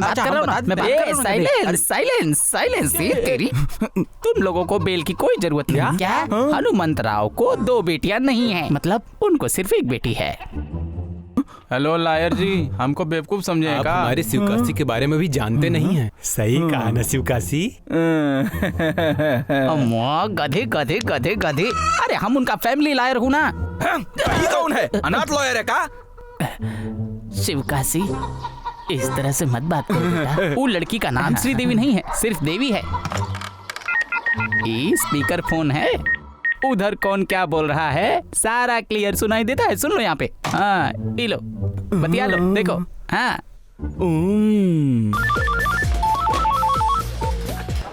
बात कर रहा हूँ ना, मैं बात कर रहा हूँ। साइलेंस साइलेंस साइलेंस तेरी। तुम लोगों को बेल की कोई जरूरत नहीं। क्या हनुमंत राव को 2 बेटियां नहीं है, मतलब उनको सिर्फ एक बेटी है। हेलो लायर जी, हमको बेवकूफ समझे आप का? हमारे शिवकाशी के बारे में भी जानते नहीं हैं। सही कहा ना शिवकाशी। अम्मा गधे गधे गधे गधे। अरे हम उनका फैमिली लायर हूँ ना। ये कौन है? अनाथ लॉयर है का? शिवकाशी इस तरह से मत बात करो बेटा। वो लड़की का नाम श्रीदेवी नहीं है, सिर्फ देवी है। ये स्पीकर फोन है, उधर कौन क्या बोल रहा है सारा क्लियर सुनाई देता है। सुन लो यहाँ पे। हाँ ये लो, बतिया लो, देखो। हाँ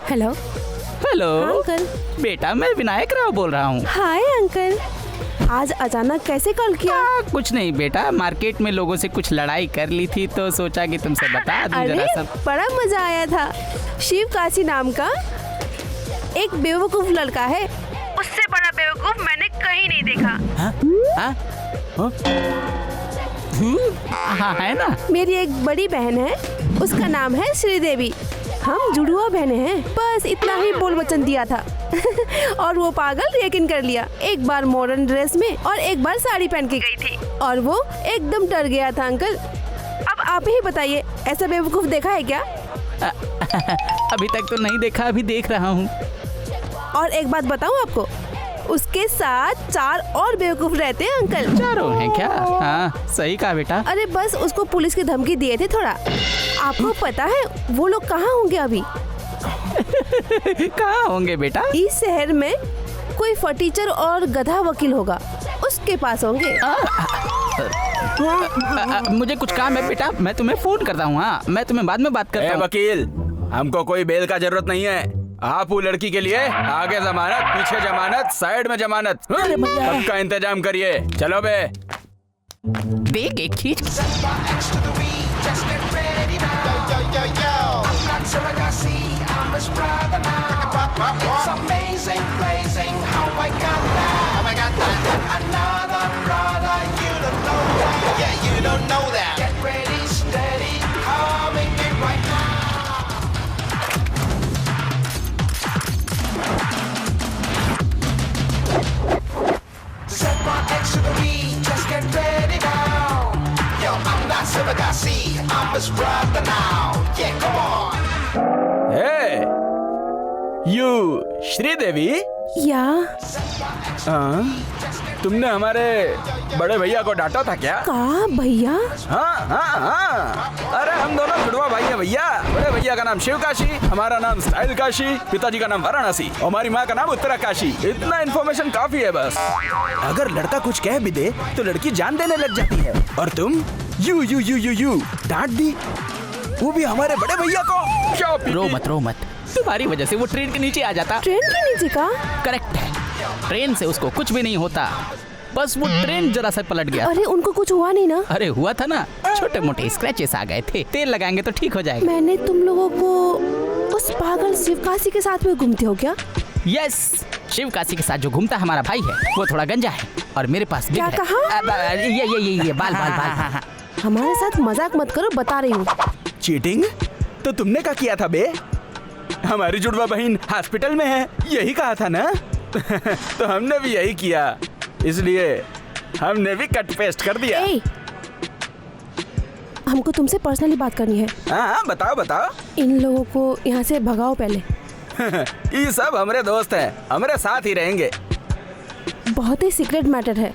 हेलो हेलो अंकल। बेटा, मैं विनायक राव बोल रहा हूँ। हाय अंकल, आज अचानक कैसे कॉल किया? कुछ नहीं बेटा, मार्केट में लोगों से कुछ लड़ाई कर ली थी तो सोचा कि तुमसे बता दूं जरा अरे सब। बड़ा मजा आया था। शिवकाशी नाम का एक बेवकूफ लड़का है, उससे बड़ा बेवकूफ मैंने कहीं नहीं देखा। हाँ है ना। मेरी एक बड़ी बहन है, उसका नाम है श्रीदेवी। हम जुड़वा बहनें हैं, बस इतना ही बोल वचन दिया था। और वो पागल यकीन कर लिया। एक बार मॉडर्न ड्रेस में और एक बार साड़ी पहन के गई थी और वो एकदम डर गया था। अंकल अब आप ही बताइए, ऐसा बेवकूफ देखा है क्या? अभी तक तो नहीं देखा, अभी देख रहा हूँ। और एक बात बताऊँ आपको, उसके साथ 4 और बेवकूफ रहते हैं अंकल। 4 हैं क्या? हाँ सही कहा बेटा। अरे बस उसको पुलिस की धमकी दिए थे थोड़ा। आपको पता है वो लोग कहाँ होंगे अभी? कहाँ होंगे बेटा? इस शहर में कोई फटीचर और गधा वकील होगा, उसके पास होंगे। मुझे कुछ काम है बेटा, मैं तुम्हें फोन करता हूँ। हाँ मैं तुम्हें बाद में बात करता हूँ। वकील, हमको कोई बेल का जरूरत नहीं है। आप वो लड़की के लिए आगे जमानत, पीछे जमानत, साइड में जमानत, सबका इंतजाम करिए। चलो बे। देख एक खींच। यू श्रीदेवी? या तुमने हमारे बड़े भैया को डांटा था क्या? का भैया? हाँ। अरे हम दोनों जुड़वा भाई हैं भैया। बड़े भैया का नाम शिवकाशी, हमारा नाम स्टाइल काशी, पिताजी का नाम वाराणसी और हमारी माँ का नाम उत्तराकाशी। इतना इन्फॉर्मेशन काफी है बस। अगर लड़का कुछ कह भी दे तो लड़की जान देने लग जाती है। और तुम यू डांट दी, वो भी हमारे बड़े भैया को। क्या रो मत, तुम्हारी वजह से वो ट्रेन के नीचे आ जाता। ट्रेन के नीचे का? करेक्ट है, ट्रेन से उसको कुछ भी नहीं होता, बस वो ट्रेन जरा सा पलट गया। अरे उनको कुछ हुआ नहीं ना? अरे हुआ था ना, छोटे मोटे स्क्रैचेस आ गए थे, तेल लगाएंगे तो ठीक हो जाएगा। मैंने तुम लोगों को उस पागल शिवकाशी के साथ में घूमते हो क्या? यस, शिवकाशी के साथ जो घूमता है हमारा भाई है, वो थोड़ा गंजा है और मेरे पास क्या बिग है। कहा? ये बाल। हमारे साथ मजाक मत करो, बता रही हूँ। चीटिंग तो तुमने क्या किया था बे? हमारी जुड़वा बहन हॉस्पिटल में है, यही कहा था ना? तो हमने भी यही किया, इसलिए हमने भी कट पेस्ट कर दिया। हमको तुमसे पर्सनली बात करनी है। हाँ बताओ। इन लोगों को यहाँ से भगाओ पहले। ये सब हमारे दोस्त हैं, हमारे साथ ही रहेंगे। बहुत ही सीक्रेट मैटर है।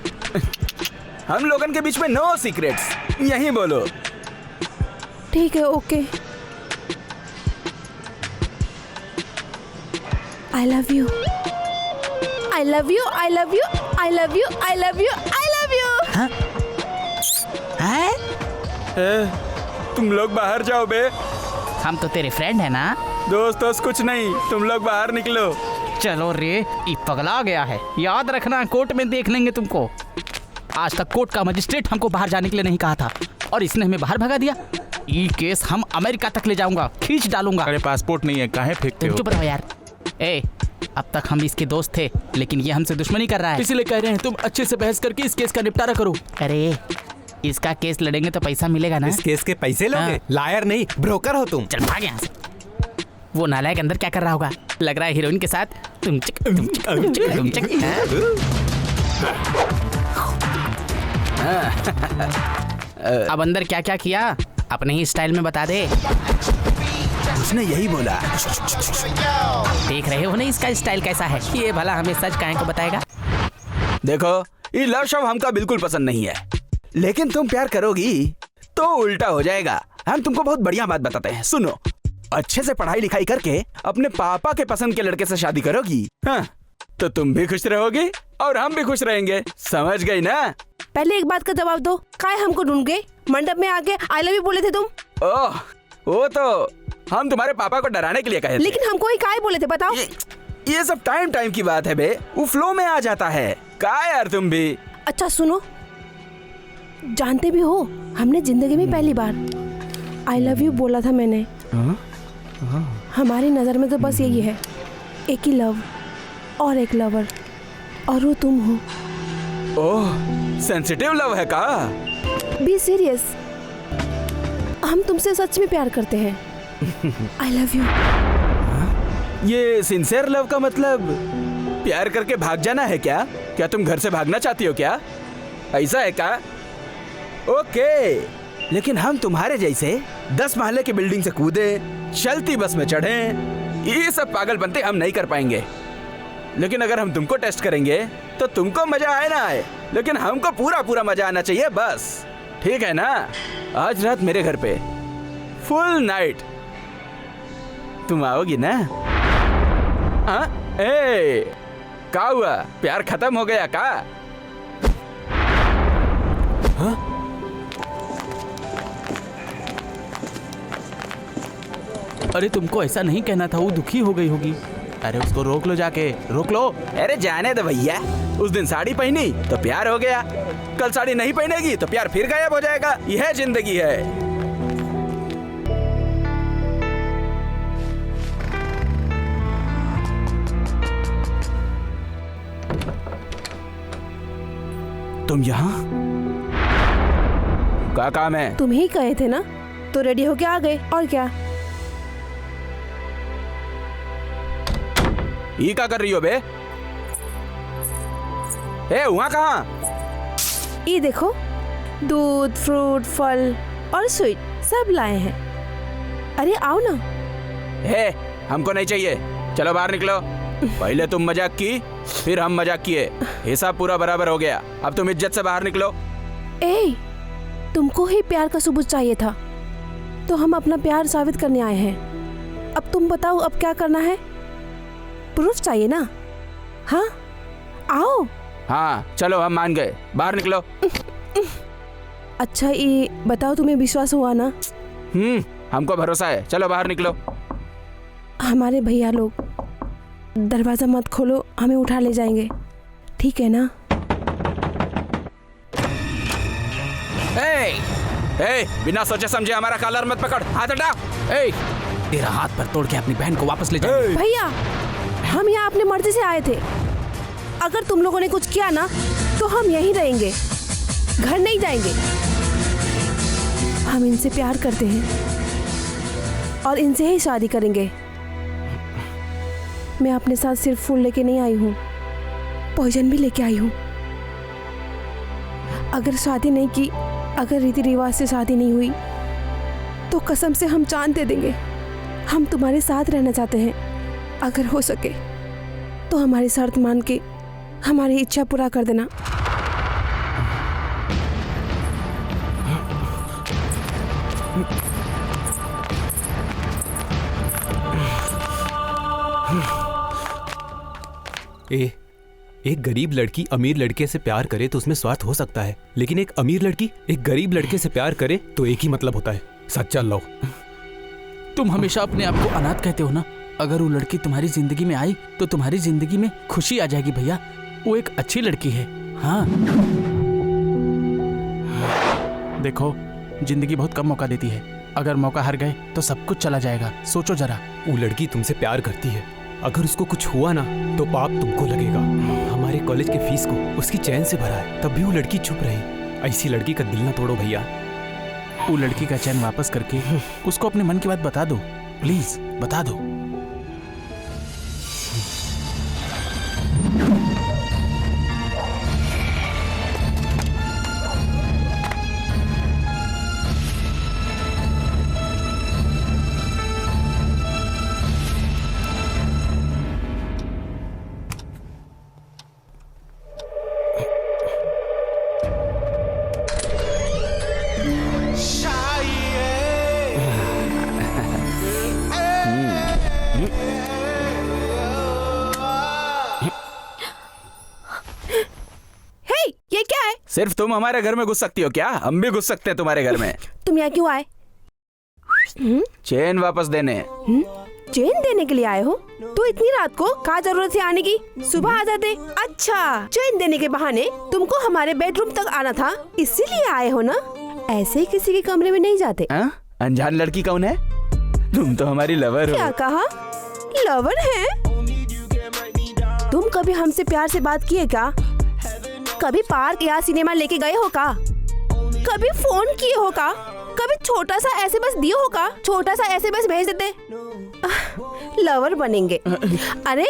हम लोगन के बीच में नो सीक्रेट्स, यही बोलो। ठीक है, okay. I love you. I love you. I love you. I love you. I love you. I love you. तुम लोग बाहर जाओ बे। हम तो तेरे फ्रेंड है ना। दोस्त कुछ नहीं, तुम लोग बाहर निकलो। चलो रे, ये पगला गया है। याद रखना, कोर्ट में देख लेंगे तुमको। आज तक कोर्ट का मजिस्ट्रेट हमको बाहर जाने के लिए नहीं कहा था और इसने हमें बाहर भगा दिया। ये केस हम अमेरिका तक ले जाऊंगा, खींच डालूंगा। अरे पासपोर्ट नहीं है, काहे फेंकते हो? चुप रहो यार। अब तक हम इसके दोस्त थे, लेकिन ये हमसे दुश्मनी कर रहा है। इसीलिए कह रहे हैं तुम अच्छे से बहस करके इस केस का निपटारा करो। अरे इसका केस लड़ेंगे तो पैसा मिलेगा ना? इस केस के पैसे लोगे? हाँ। लायर नहीं, ब्रोकर हो तुम। चल भाग यहाँ से। वो नालायक अंदर क्या कर रहा होगा? लग रहा है हीरोइन के साथ तुमचिक तुमचिक तुमचिक तुमचिक। अब अंदर क्या क्या किया अपने ही स्टाइल में बता दे। उसने यही बोला। देख रहे हो ना इसका स्टाइल कैसा है? ये भला हमें सच काहे को बताएगा? देखो, ये लव शव हमका बिल्कुल पसंद नहीं है, लेकिन तुम प्यार करोगी तो उल्टा हो जाएगा। हम तुमको बहुत बढ़िया बात बताते हैं, सुनो। अच्छे से पढ़ाई लिखाई करके अपने पापा के पसंद के लड़के से शादी करोगी, हाँ, तो तुम भी खुश रहोगी और हम भी खुश रहेंगे। समझ गई ना? पहले एक बात का जवाब दो, काहे हमको ढूंढ गए? मंडप में आके आई लव यू बोले थे तुम। ओह, वो तो हम तुम्हारे पापा को डराने के लिए कहे थे। लेकिन हमको ही काहे बोले थे बताओ? ये सब टाइम टाइम की बात है बे, वो फ्लो में आ जाता है। का यार तुम भी। अच्छा सुनो, जानते भी हो हमने जिंदगी में पहली बार आई लव यू बोला था मैंने। हमारी नजर में तो बस यही है, एक ही लव और एक लवर, और वो तुम हो। ओह, सेंसिटिव लव है का? बी सीरियस, हम तुमसे सच में प्यार करते हैं। I love you. ये सिंसियर लव का मतलब प्यार करके भाग जाना है क्या? क्या तुम घर से भागना चाहती हो क्या? ऐसा है का? ओके, लेकिन हम तुम्हारे जैसे 10 महले की बिल्डिंग से कूदे, चलती बस में चढ़े, ये सब पागलपंते हम नहीं कर पाएंगे। लेकिन अगर हम तुमको टेस्ट करेंगे तो तुमको मजा आए ना आए, लेकिन हमको पूरा पूरा मजा आना चाहिए बस। ठीक है ना? आज रात मेरे घर पे फुल नाइट तुम आओगी ना? हाँ? ए, क्या हुआ? प्यार खत्म हो गया का? हाँ? अरे तुमको ऐसा नहीं कहना था, वो दुखी हो गई होगी। अरे उसको रोक लो, जाके रोक लो। अरे जाने दो भैया, उस दिन साड़ी पहनी तो प्यार हो गया, कल साड़ी नहीं पहनेगी तो प्यार फिर गायब हो जाएगा। यह जिंदगी है। तुम यहाँ? क्या काम है? तुम ही कहे थे ना, तो रेडी होके आ गए, और क्या? ये क्या कर रही हो बे? ए, वहाँ कहाँ? ये देखो, दूध, फ्रूट, फल और स्वीट सब लाए हैं। अरे आओ ना। ए, हमको नहीं चाहिए, चलो बाहर निकलो। पहले तुम मजाक की, फिर हम मजाक किए, हिसाब पूरा बराबर हो गया। अब तुम इज्जत से बाहर निकलो। ए, तुमको ही प्यार का सबूत चाहिए था, तो हम अपना प्यार साबित करने आए हैं। अब तुम बताओ, अब क्या करना है? प्रूफ चाहिए ना? हाँ, आओ। हाँ चलो, हम मान गए, बाहर निकलो। अच्छा ये बताओ, तुम्हें विश्वास हुआ ना? हमको भरोसा है, चलो बाहर निकलो। हमारे भैया लोग, दरवाजा मत खोलो, हमें उठा ले जाएंगे, ठीक है ना? बिना सोचे समझे हमारा कॉलर मत पकड़, हाथ हटा। तेरा हाथ पर तोड़ के अपनी बहन को वापस ले जा। भैया, हम यहाँ अपने मर्जी से आए थे। अगर तुम लोगों ने कुछ किया ना, तो हम यहीं रहेंगे, घर नहीं जाएंगे। हम इनसे प्यार करते हैं और इनसे ही शादी करेंगे। मैं अपने साथ सिर्फ फूल लेके नहीं आई हूँ, पॉइजन भी लेके आई हूँ। अगर शादी नहीं की, अगर रीति रिवाज से शादी नहीं हुई, तो कसम से हम जान दे देंगे। हम तुम्हारे साथ रहना चाहते हैं। अगर हो सके तो हमारी शर्त मान के हमारी इच्छा पूरा कर देना। एक गरीब लड़की अमीर लड़के से प्यार करे तो उसमें स्वार्थ हो सकता है, लेकिन एक अमीर लड़की एक गरीब लड़के से प्यार करे तो एक ही मतलब होता है, सच्चा लव। तुम हमेशा अपने आप को अनाथ कहते हो ना। अगर वो लड़की तुम्हारी जिंदगी में आई तो तुम्हारी जिंदगी में खुशी आ जाएगी भैया। वो एक अच्छी लड़की है। हाँ, देखो जिंदगी बहुत कम मौका देती है, अगर मौका हार गए तो सब कुछ चला जाएगा। सोचो जरा। वो लड़की तुमसे प्यार करती है, अगर उसको कुछ हुआ ना तो पाप तुमको लगेगा। हमारे कॉलेज के फीस को उसकी चैन से भरा है, तब भी वो लड़की चुप रही। ऐसी लड़की का दिल ना तोड़ो भैया। वो लड़की का चैन वापस करके उसको अपने मन की बात बता दो, प्लीज बता दो। सिर्फ तुम हमारे घर में घुस सकती हो क्या? हम भी घुस सकते हैं तुम्हारे घर में। तुम यहाँ क्यों आए? चेन वापस देने। चेन देने के लिए आए हो? तो इतनी रात को क्या जरूरत है आने की? सुबह आ जाते। अच्छा, चेन देने के बहाने तुमको हमारे बेडरूम तक आना था, इसीलिए आए हो ना? ऐसे किसी के कमरे में नहीं जाते। अनजान लड़की कौन है? तुम तो हमारी लवर हो। क्या कहा? लवर है? तुम कभी हमसे प्यार से बात किए क्या? कभी पार्क या सिनेमा लेके गए हो का? कभी फोन किए हो का? कभी छोटा सा ऐसे बस दिए हो का? छोटा सा ऐसे बस भेज देते। लवर बनेंगे। अरे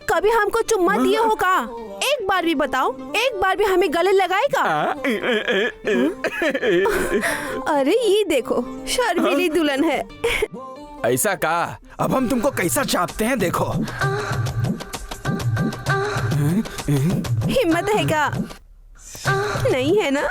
कभी हमको चुम्मा दिए हो का? एक बार भी बताओ, एक बार भी हमें गले लगाए का? अरे ये देखो, शर्मीली दुल्हन है। ऐसा का? अब हम तुमको कैसा चापते हैं देखो। हिम्मत है क्या? नहीं है ना?